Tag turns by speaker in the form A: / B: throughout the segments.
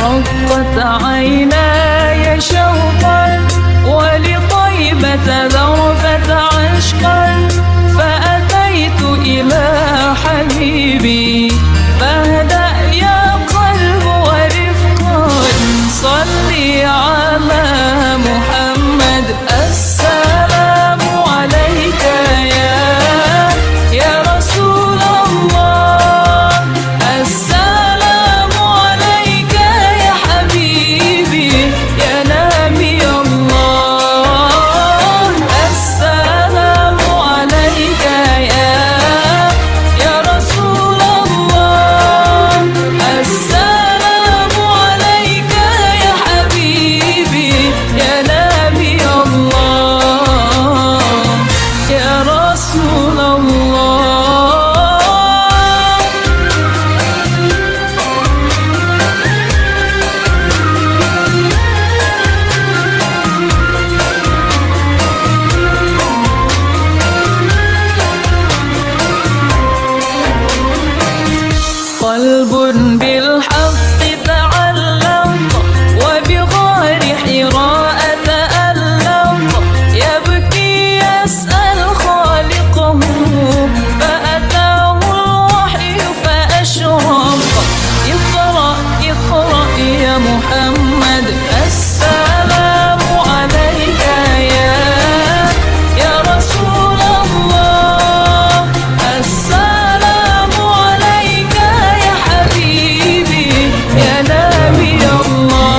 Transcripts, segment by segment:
A: رقت عيناي شوقا ولطيبة ذرفت عشقا فأتيت إلى حبيبي فاهدأ يا قلب ورفقا صلي على محمد السلام عليك يا رسول الله السلام عليك يا حبيبي يا نبي الله السلام عليك يا رسول الله السلام عليك يا حبيبي يا نبي الله يا رسول الله. قلب بالحق تعلق وبغار حراء تألق يبكي يسأل خالقه فأتاه الوحي فأشرق اقرأ اقرأ يا محمد السلام عليك يا رسول الله السلام عليك يا حبيبي يا نبي الله.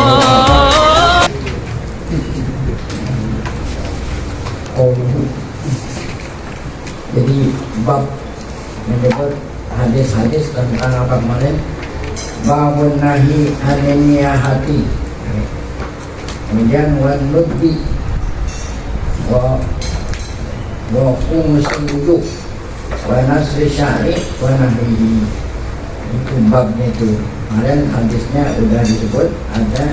B: Jadi bab menyebut hadis-hadis tentang apa kemarin, babun nahi anenia hati, kemudian wan nudbi wa kumusin wudhu wa nasri syari wa nahi. Itu babnya itu. Kemarin hadisnya sudah disebut ada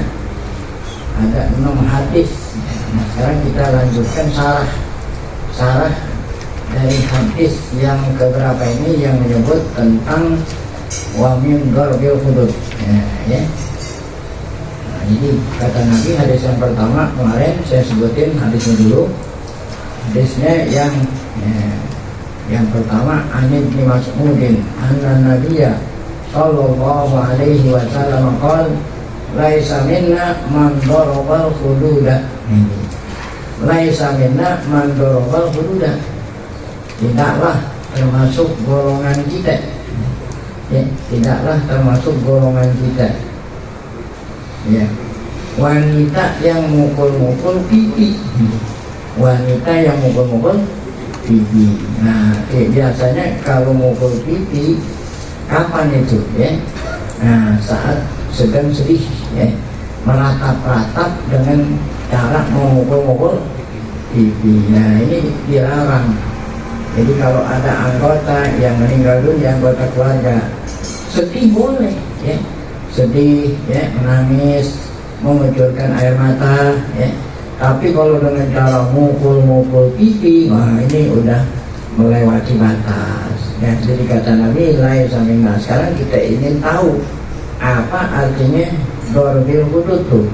B: 6 hadis. Nah, sekarang kita lanjutkan sarah dari hadis yang keberapa ini yang menyebut tentang wa min darbil hudud. Ya. Nah, ini kata Nabi hadis yang pertama kemarin saya sebutin hadisnya dulu. Hadisnya yang pertama An Ibnu Mas'udin anna Nabiyya sallallahu alaihi wasallam qala laisa minna man darabal hududa. Laisa minna man darabal hududa. Tidaklah termasuk golongan kita. Ya, tidaklah termasuk golongan kita. Ya. Wanita yang mukul-mukul pipi. Wanita yang mukul-mukul pipi. Nah, biasanya kalau mukul pipi kapan itu ya? Nah, saat sedang sedih ya, meratap-ratap dengan cara memukul-mukul pipi. Nah, ini dilarang. Jadi kalau ada anggota yang meninggal dunia, anggota keluarga, sedih boleh ya, sedih ya, menangis, mengucurkan air mata ya. Tapi kalau dengan cara mukul-mukul pipi, wah ini udah melewati batas ya. Jadi kata Nabi lain sampai sekarang kita ingin tahu apa artinya dorbil hudud tuh.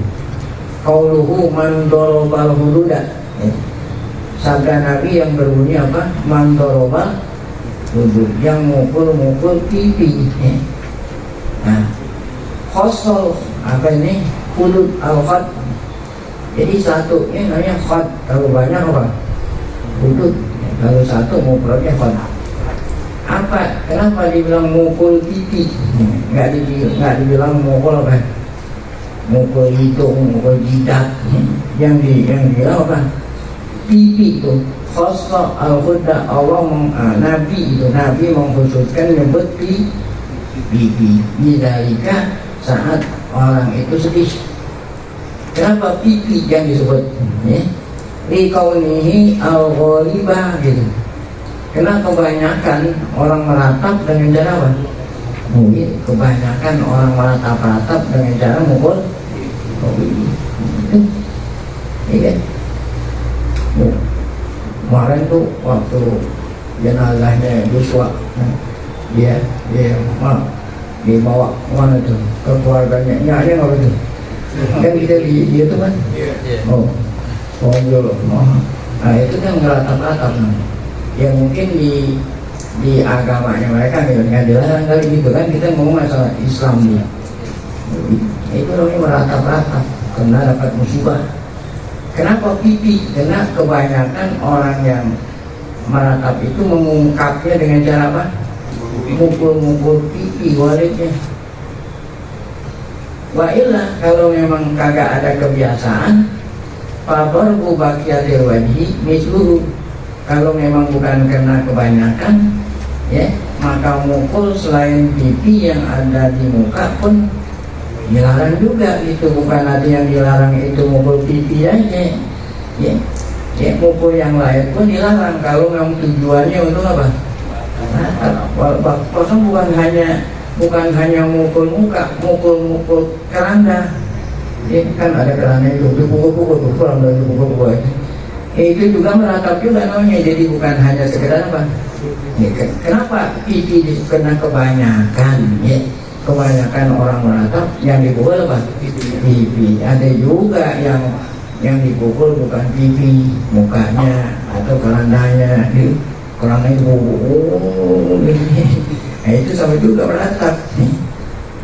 B: Qauluhu man dorobal hududa ya. Sabda Nabi yang berbunyi apa? Man dorobal hudud, yang mukul-mukul pipi ya. Nah, khosol apa ini? Hudud al-khad. Jadi satu ini namanya khad, kalau banyak apa? Hudud. Kalau satu mufradnya khad. Apa? Kenapa dibilang mukul pipi? Nggak dibilang mukul apa? Mukul hidung, mukul jidat. Yang dibilang apa? Pipi itu. Khosla al-huda, Allah Nabi mengkhususkan menyebut pipi. Bidalika saat orang itu sedih. Kenapa pipi yang disebut? Ya? Liqaunihi al-ghalibah gitu. Karena kebanyakan orang meratap dengan cara apa? Mungkin kebanyakan orang meratap-ratap dengan cara mukul iya. Kemarin tuh waktu jenazahnya Yuswa, dia dibawa mana tuh ke keluarganya, nyari apa tuh? Kan kita di itu kan, oh, ngobrol, nah itu kan ngeratap-ratap, ya mungkin di agamanya mereka nggak dilarang kali gitu kan, kita ngomong masalah Islam nih, itu namanya meratap-ratap karena dapat musibah. Kenapa pipi? Karena kebanyakan orang yang meratap itu mengungkapnya dengan cara apa? Mukul-mukul pipi walidnya. Wa illa kalau memang kagak ada kebiasaan, fadarbu baqiyatil wajhi misluhu. Kalau memang bukan karena kebanyakan, ya, maka mukul selain pipi yang ada di muka pun dilarang juga. Itu bukan artinya yang dilarang itu mukul pipi aja, ya, ya, mukul yang lain pun dilarang kalau memang tujuannya untuk apa? Kosong bukan hanya mukul muka, mukul keranda. Ya, kan ada keranda itu dipukul-pukul, pulang dari pukul-pukul. Itu juga meratap juga namanya. Jadi bukan hanya sekedar apa? Ya, kenapa pipi kena kebanyakan? Ya, kebanyakan orang meratap yang dipukul apa? Pipi. Ada juga yang dipukul bukan pipi, mukanya atau kerandanya. Kerana itu, nah itu sama juga meratap.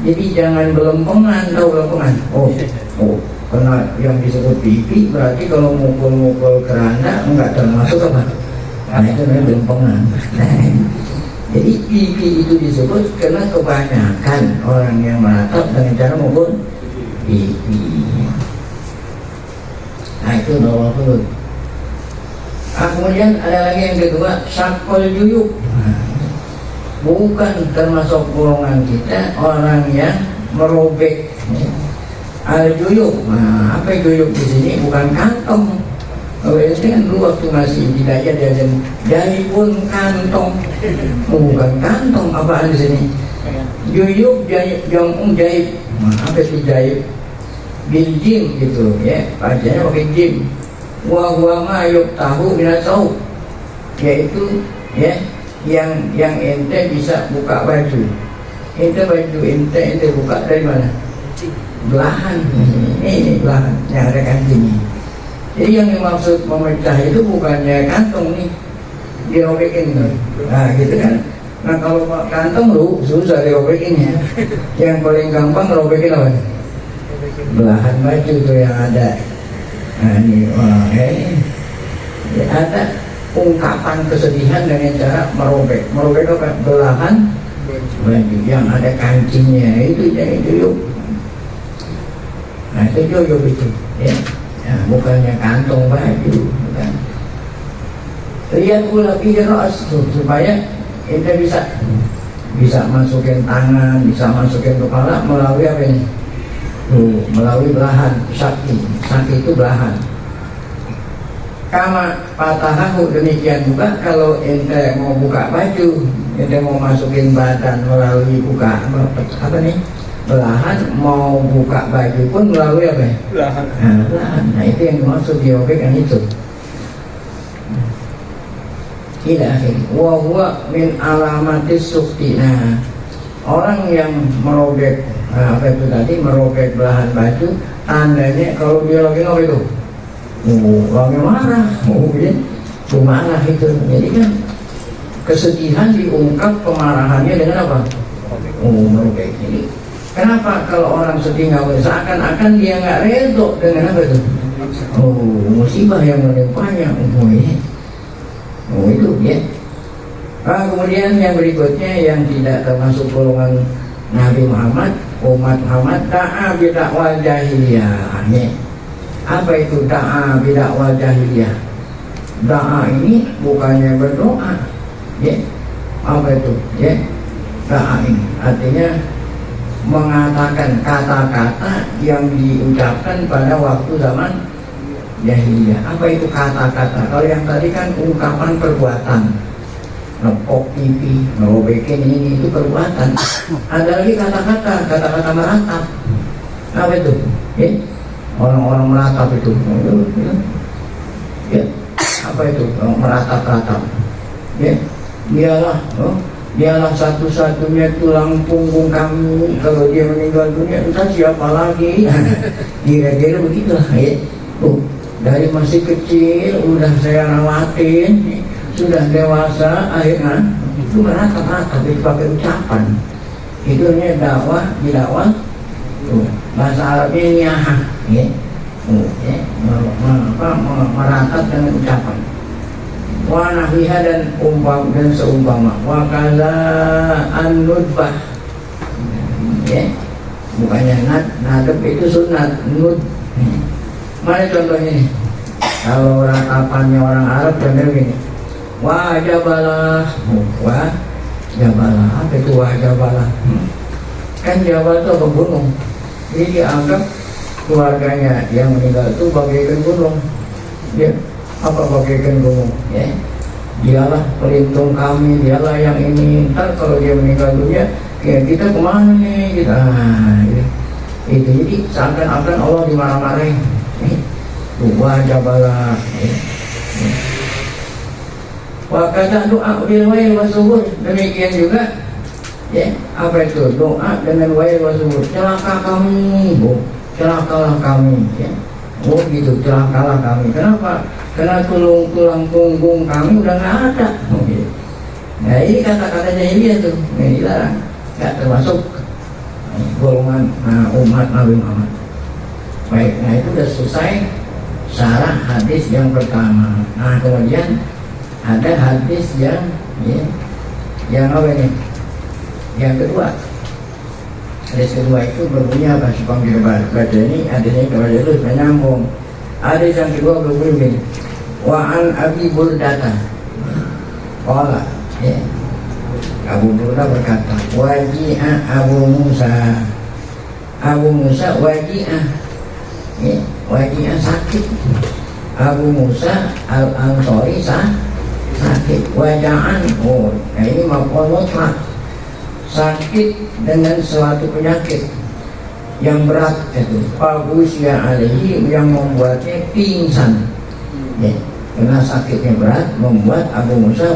B: Jadi jangan belempengan, tahu belempengan? Oh, karena yang disebut pipi berarti kalau mukul keranda enggak termasuk apa? Nah itu namanya belempengan. Jadi pipi itu disebut karena kebanyakan orang yang meratap dengan cara mukul pipi. Nah itu nomor 10. Kemudian ada lagi yang kedua, syakol juyuk. Bukan termasuk golongan kita orang yang merobek al-juyuk. Nah, apa juyuk di sini? Bukan kantong. Kalau itu kan dulu waktu masih hidayah dia jahit pun kantong. Bukan kantong, apaan di sini? Juyuk jahit. Apa itu jahit? Biljim gitu ya, bacanya pakai jim. Wa mayuk tahu bila tahu, yaitu ya yang ente bisa buka baju. Ente buka dari mana? Belahan. Ini belahan yang ada kancingnya. Jadi yang dimaksud memecah itu bukannya kantong nih dirobekin. Nah gitu kan. Nah kalau kantong lu susah dirobekinnya. Yang paling gampang robekin apa? Belahan baju itu yang ada. Nah ini ada ungkapan kesedihan dengan cara merobek apa? Belahan baju yang ada kancingnya, itu jadi juyuk. Nah itu juyuk itu ya. Nah, bukannya kantong baju, bukan. Lihat pula piros supaya kita bisa masukin tangan, bisa masukin kepala melalui apa ini? Melalui belahan sakti itu belahan. Kama patahahu, demikian juga kalau ente mau buka baju, ente mau masukin badan melalui buka apa nih belahan, mau buka baju pun melalui apa? Belahan. Belahan. Nah itu yang dimaksud diobek yang itu. Tidak akhir. Wa huwa min alamatis sukti. Nah orang yang merobek apa itu tadi, merobek belahan baju, tandanya kalau dia lagi apa itu? Lagi marah, itu marah itu. Jadi kan kesedihan diungkap kemarahannya dengan apa? Merobek. Jadi kenapa kalau orang sedih nggak, seakan-akan dia nggak redho dengan apa itu? Musibah yang menimpanya. Itu ya. Kemudian yang berikutnya yang tidak termasuk golongan Nabi Muhammad, umat Muhammad, da'a bidakwal jahiliyah. Apa itu da'a bidakwal jahiliyah? Da'a ini bukannya berdoa, ya. Apa itu? Ya. Da'a ini artinya mengatakan kata-kata yang diucapkan pada waktu zaman jahiliyah. Apa itu kata-kata? Kalau yang tadi kan ungkapan perbuatan, nepok pipi, ngerobekin ini, itu perbuatan. Ada lagi kata-kata meratap. Apa itu? Ya? Orang-orang meratap itu. Ya. Apa itu? Meratap-ratap. Ya. Dialah Dialah satu-satunya tulang punggung kami. Kalau dia meninggal dunia, entah siapa lagi. Kira-kira begitulah ya. Dari masih kecil udah saya rawatin, sudah dewasa akhirnya itu merata-rata dipakai ucapan. Itu dakwah, didakwah. Bahasa Arabnya niyahah ya. Merakat dengan ucapan. Wa nahwiha dan dan seumpama. Wa kaza an-nudbah ya. Bukannya nadab itu sunat, nud. Mana contohnya nih? Kalau ratapannya orang Arab contohnya gini. Wa jabalah. Wa jabalah. Apa itu wa jabalah? Kan Jabal itu apa gunung. Jadi dianggap keluarganya yang meninggal itu bagaikan gunung. Ya, apa bagaikan gunung? Ya, dialah pelindung kami, dialah yang ini. Ntar kalau dia meninggal dunia, ya kita kemana nih? Kita ya. Itu jadi seakan-akan Allah dimarah-marahin. Wajah bala. Wakata doa bil wail wasubur. Demikian juga. Ya, apa itu doa dengan wail wasubur? Celaka kami, celakalah kami. Ya. Oh gitu, celakalah kami. Kenapa? Karena tulang punggung kami udah nggak ada. Oh, gitu. Nah ini kata-katanya ini tuh, ini dilarang, nggak termasuk golongan umat Nabi Muhammad. Baik, nah itu sudah selesai syarah hadis yang pertama. Nah kemudian ada hadis yang yang apa ini? Yang kedua. Hadis kedua itu berbunyi apa? Supaya kita baca ini hadisnya kepada itu menyambung. Hadis yang kedua berbunyi wa an Abi Burdata qala ya. Abu Burda berkata waji'ah Abu Musa waji'ah ya, waji'ah sakit. Abu Musa al-Ansari sakit. Waja'an nah ini maf'ul mutlaq, sakit dengan suatu penyakit yang berat itu fagusya alaihi, yang membuatnya pingsan ya. Karena sakitnya berat membuat Abu Musa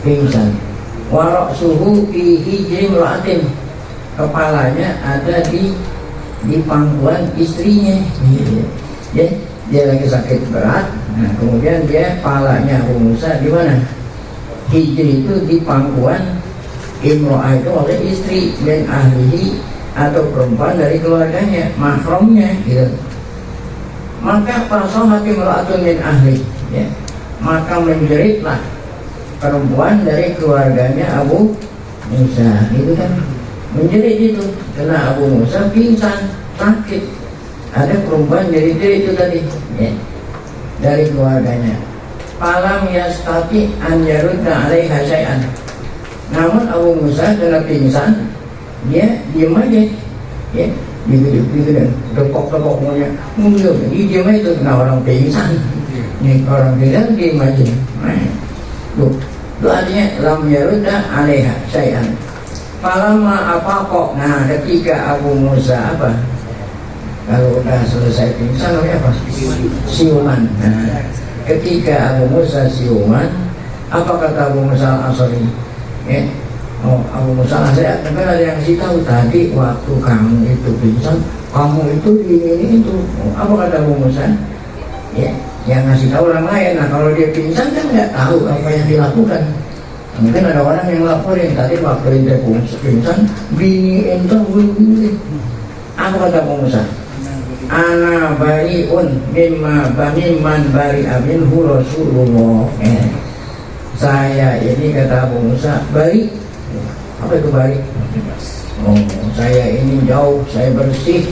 B: pingsan. Warok suhu fihi jimratin, kepalanya ada di pangkuan istrinya ya. Dia lagi sakit berat. Nah kemudian dia palanya Abu Musa di mana? Hijri itu di pangkuan imro'ah itu oleh istri min ahlihi, atau perempuan dari keluarganya, mahramnya gitu. Maka fasahat imra'atun min ahli ya. Maka menjeritlah perempuan dari keluarganya Abu Musa itu kan, menjerit itu karena Abu Musa pingsan sakit. Ada perempuan dari itu tadi ya, dari keluarganya. Falam yastati an yarudda alaiha syai'an. Namun Abu Musa kena pingsan, dia diam aja ya, gitu tepok-tepok semuanya mundur, dia diam aja itu. Kena orang pingsan nih, orang pingsan diam aja. Tuh artinya lam yarudda alaiha syai'an. Falamma apa kok. Nah ketika Abu Musa apa, kalau udah selesai pingsan apa? Siuman. Nah ketika Abu Musa siuman, apa kata Abu Musa al-Ansari ya? Oh, Abu Musa al-Ansari kan ada yang kasih tahu tadi waktu kamu itu pingsan, kamu itu ini itu. Oh, apa kata Abu Musa ya? Yang ngasih tahu orang lain. Nah kalau dia pingsan kan nggak tahu apa yang dilakukan. Mungkin ada orang yang laporin tadi waktu dia pingsan, bini ente begini. Apa kata Abu Musa? Ana bariun mimman bari minhu Rasulullah. Saya ini kata Abu Musa bari. Apa itu bari? Oh, saya ini jauh, saya bersih,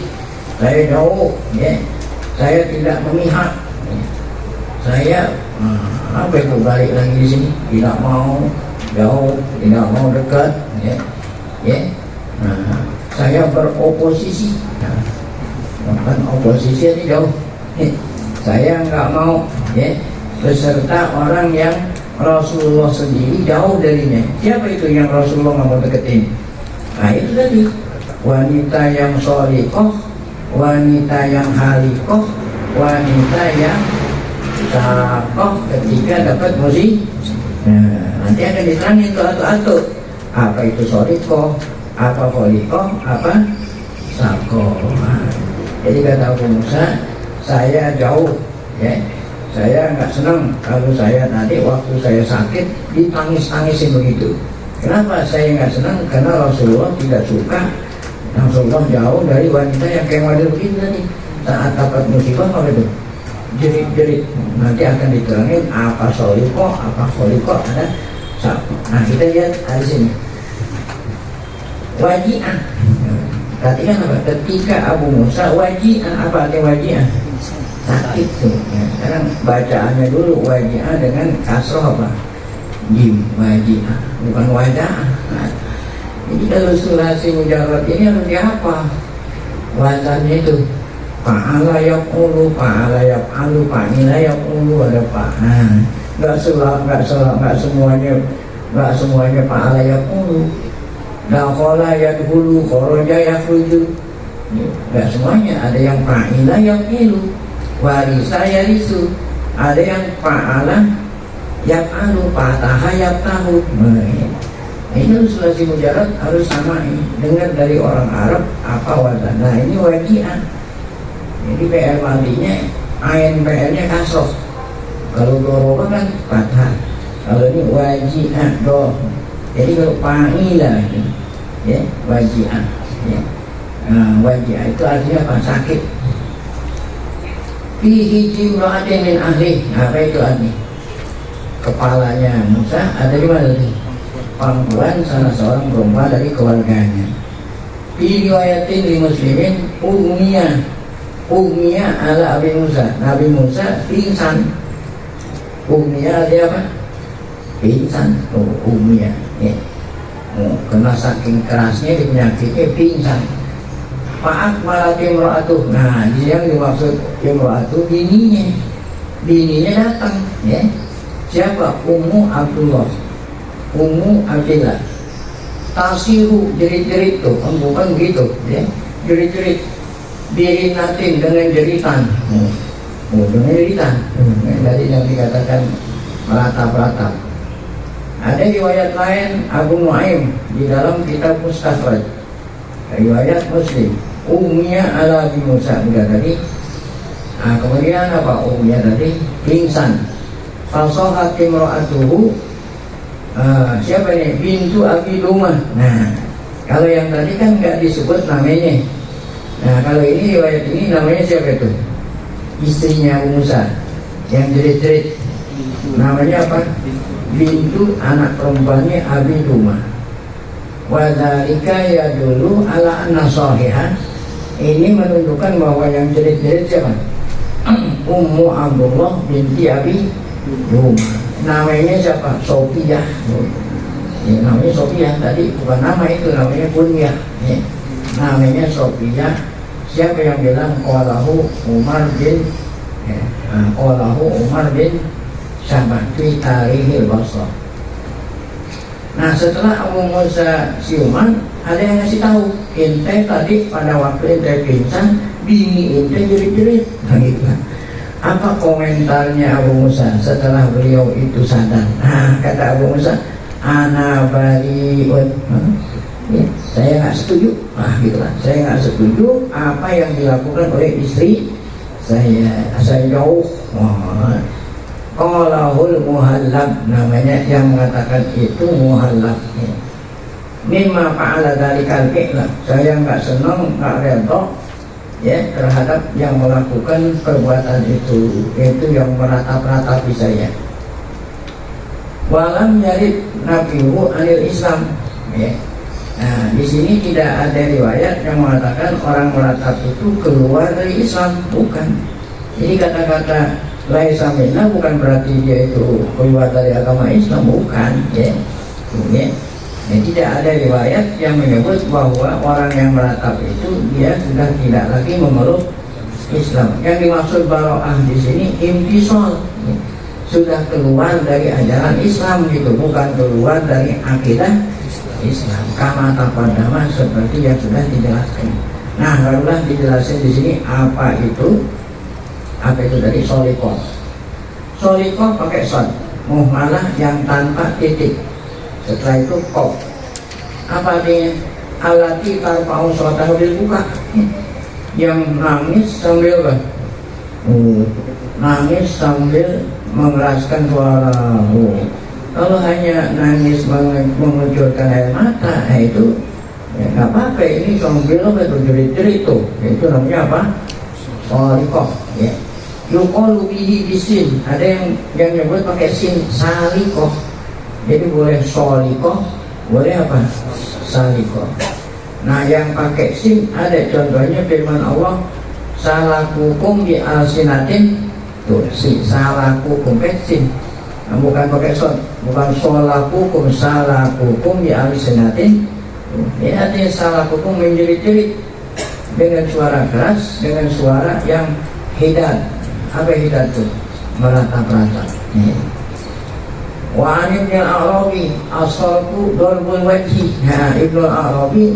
B: saya jauh ya. Saya tidak memihak. Saya apa itu balik lagi di sini, tidak mau jauh, tidak mau dekat ya. Nah, saya beroposisi. Kan oposisi ini jauh. Saya nggak mau ya beserta orang yang Rasulullah sendiri jauh darinya. Siapa itu yang Rasulullah nggak mau deketin? Nah itu tadi wanita yang sholikoh, wanita yang halikoh, wanita yang sakoh ketika dapat musibah. Nah, nanti akan diterangin tuh atu-atu. apa itu soriko, apa foliko, apa sako. Jadi kata Abu Musa, saya jauh, ya, saya nggak senang kalau saya tadi waktu saya sakit ditangis-tangisin begitu. Kenapa saya nggak senang? Karena Rasulullah tidak suka. Rasulullah jauh dari wanita yang kayak model begini tadi. Saat dapat musibah apa itu? Jerit-jerit. Nanti akan diterangin apa soliko, apa foliko, ada sako. Nah kita lihat di sini. Waji'ah. Perhatikan apa? Ketika Abu Musa waji'ah, apa artinya waji'ah? Sakit tuh. Ya. Sekarang bacaannya dulu waji'ah dengan kasroh apa? Jim, waji'ah, bukan waja'ah. Nah, jadi kalau sulasi mujarrad ini harus dihafal. Wazannya itu fa'ala yaqulu, fa'ala yaf'alu, fa'ila yaqulu, ada fa'. Nah, enggak semuanya fa'ala yaqulu. Dakhala yadkhulu, kharaja yakhruju. Enggak semuanya, ada yang fa'ila yaqilu, warisa yarisu, ada yang fa'ala yaf'alu, fataha yaftahu. Nah, ini sulasi mujarrad harus sama ini. Dengar dari orang Arab apa wazan. Nah, ini waji'ah. Jadi PR madinya ain PR-nya kasroh. Kalau doroba kan fathah. Kalau ini waji'ah do. Jadi kalau fa'ila ya, waji'ah ya. Nah, waji'ah itu artinya apa? Sakit. Fihi jimra'atin min ahli. Apa itu artinya? Kepalanya Musa ada di mana nih? Perempuan, salah seorang perempuan dari keluarganya. Fi riwayatin li muslimin Ugmiyah ala Abi Musa. Nabi Musa pingsan. Ugmiyah dia apa? Pingsan. Ugmiyah ya. Kena saking kerasnya di penyakitnya pingsan. Fa'ak malatim ro'atuh. Nah, yang dimaksud imro'atuh bininya datang ya. Siapa? Ummu Abdullah, Ummu Abdillah. Tasiru, jerit-jerit tuh, bukan gitu ya. Jerit-jerit birinatin, dengan jeritan. Dengan jeritan. Tadi yang dikatakan meratap-ratap. Ada riwayat lain Abu Nuaim di dalam kitab Mustakhraj, riwayat Muslim. Ummiyah ala Abi Musa, udah tadi. Nah, kemudian apa? Ummiyah tadi pingsan. Fasohat imro'atuhu, siapa ini? Bintu Abi Lumah. Nah, kalau yang tadi kan nggak disebut namanya. Nah, kalau ini riwayat ini namanya siapa itu? Istrinya Abu Musa yang jerit-jerit. Namanya apa? Bintu, anak perempuannya Abi Lumah. Wadhalika yadulu ala anna sahihah. Ini menunjukkan bahwa yang jerit-jerit siapa? Ummu Abdullah binti Abi Lumah. Namanya siapa? Sofiyah. Ya, namanya Sofiyah tadi bukan nama itu, namanya kunyah. Ya. Namanya Sofiyah. Siapa yang bilang qalahu Umar bin Umar bin Syabah fi Tarikhil Basra. Nah, setelah Abu Musa siuman, ada yang ngasih tahu, ente tadi pada waktu ente pingsan, bini ente jerit-jerit. Nah, gitu kan. Apa komentarnya Abu Musa setelah beliau itu sadar? Nah, kata Abu Musa, ana bariun. Ya, saya nggak setuju. Nah, gitu kan. Saya nggak setuju apa yang dilakukan oleh istri saya jauh. Qalahul muhallab, namanya yang mengatakan itu muhallab. Mimma fa'ala dalikal fi'la. Saya nggak senang, nggak redha ya terhadap yang melakukan perbuatan itu yang meratap-ratapi saya. Walam yarid nabihu anil Islam ya. Nah, di sini tidak ada riwayat yang mengatakan orang meratap itu keluar dari Islam, bukan. Jadi kata-kata laisa minna bukan berarti dia itu keluar dari agama Islam, bukan ya. Ya. Ya, tidak ada riwayat yang menyebut bahwa orang yang meratap itu dia sudah tidak lagi memeluk Islam. Yang dimaksud baro'ah di sini imtisal, ya. Sudah keluar dari ajaran Islam gitu, bukan keluar dari akidah Islam. Kama taqaddama, seperti yang sudah dijelaskan. Nah, barulah dijelaskan di sini apa itu dari soliko. Soliko pakai sod, muhmalah yang tanpa titik. Setelah itu kop. Apa artinya? Alati tarfa'u shawtaha bil buka, yang nangis sambil apa? Nangis sambil mengeraskan suara. Kalau hanya nangis mengucurkan air mata, itu ya nggak apa-apa. Ini sambil apa itu jerit-jerit tuh, itu namanya apa? Soliko. Ya. Yuqalu bihi bisin. Ada yang nyebut pakai sin, saliko. Jadi boleh soliko, boleh apa? Saliko. Nah yang pakai sin ada contohnya firman Allah, salakukum bi alsinatin. Tuh si salakukum sin. Nah, bukan pakai son, bukan salakukum, salakukum bi alsinatin. Ini artinya salakukum menjerit-jerit dengan suara keras, dengan suara yang hidat. Apa hidat itu? Meratap-ratap. Wa Ibnu Arabi asalku darbul wajhi. Nah, Ibnu Arabi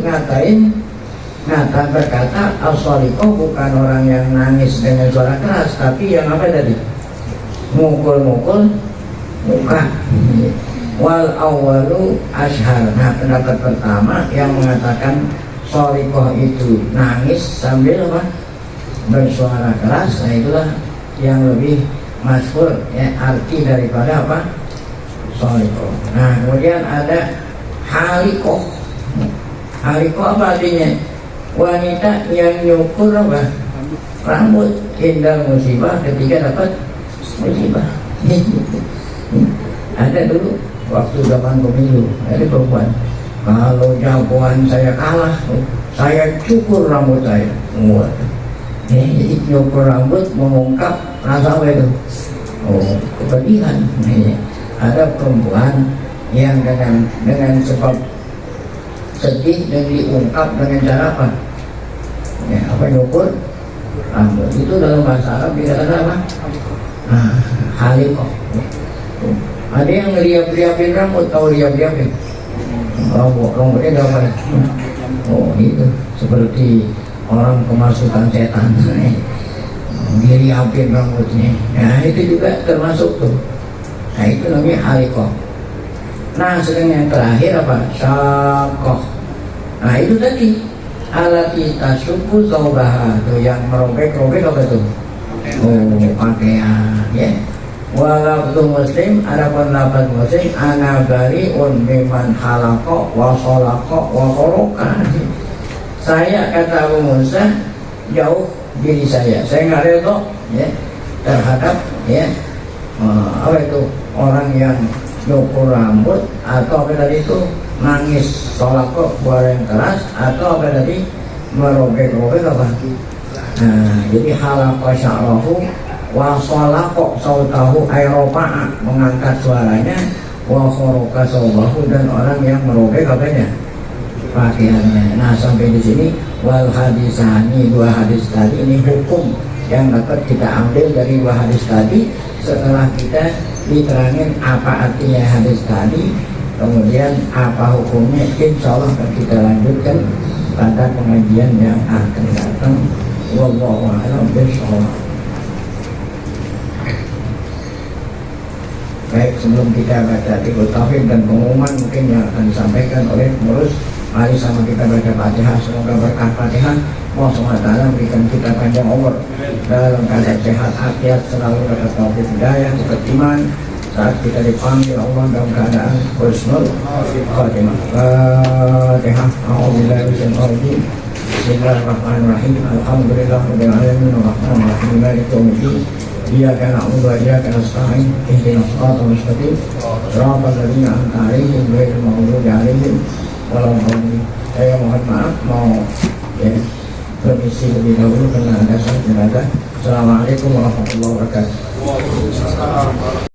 B: berkata asaliko bukan orang yang nangis dengan suara keras, tapi yang apa tadi? Mukul-mukul muka. Wal awalu ashar. Nah, pendapat pertama yang mengatakan salikoh itu nangis sambil apa? Bersuara keras. Nah itulah yang lebih masyhur ya, arti daripada apa? Salikoh. Nah kemudian ada halikoh. Halikoh apa artinya? Wanita yang nyukur apa? Rambut hindar musibah ketika dapat musibah. Ada dulu waktu zaman pemilu, ada perempuan, kalau jagoan saya kalah, saya cukur rambut saya. Jadi nyukur rambut mengungkap rasa apa itu? Kepedihan. Ada perempuan yang dengan sebab sedih dan diungkap dengan cara apa? Ya, apa nyukur rambut itu dalam bahasa Arab dikatakan apa? Halikoh. Ada yang ngeriap-riapin rambut, tahu riap-riapin? Rambutnya apa? Itu seperti orang kemasukan setan. Diriapin rambutnya. Nah itu juga termasuk tuh. Nah itu namanya halikoh. Nah sedang yang terakhir apa? Syakoh. Nah itu tadi alati tasuku zawbaha, tuh yang merobek-robek apa tuh? Pakaian ya. Walafdu muslim, ada pendapat muslim, ana bari'un biman halako wa sholako wa khoroka. Saya kata Abu Musa jauh diri saya nggak rela ya terhadap ya apa itu orang yang nyukur rambut atau apa tadi itu nangis sholako suara yang keras atau apa tadi merobek-robek apa. Nah jadi halako sya'rahu wa sholako sautahu ayropa'a, mengangkat suaranya, wa khoroka saubahu, dan orang yang merobek apanya? Pakaiannya. Nah sampai di sini wal hadisani, dua hadis tadi ini hukum yang dapat kita ambil dari dua hadis tadi. Setelah kita diterangin apa artinya hadis tadi, kemudian apa hukumnya, insya Allah akan kita lanjutkan pada pengajian yang akan datang. Wallahu a'lam bishawab. Baik, sebelum kita baca tiqul tauhid dan pengumuman mungkin yang akan disampaikan oleh pengurus, mari sama kita baca Fatihah. Semoga berkah Fatihah Allah SWT berikan kita panjang umur dalam keadaan sehat afiat, selalu dapat taufik hidayah, cepat iman saat kita dipanggil Allah dalam keadaan husnul khatimah. Fatihah. A'udzubillahi minasyaitonir rajim. Bismillahirrahmanirrahim. Alhamdulillahirabbil alamin arrahmanir rahim maliki yaumiddin. Iyyaka na'budu wa iyyaka nasta'in ihdinas siratal mustaqim siratal ladzina an'amta 'alaihim ghairil maghdubi 'alaihim waladdallin. Saya mohon maaf mau ya permisi lebih dahulu karena ada saat jenazah. Assalamualaikum warahmatullahi wabarakatuh.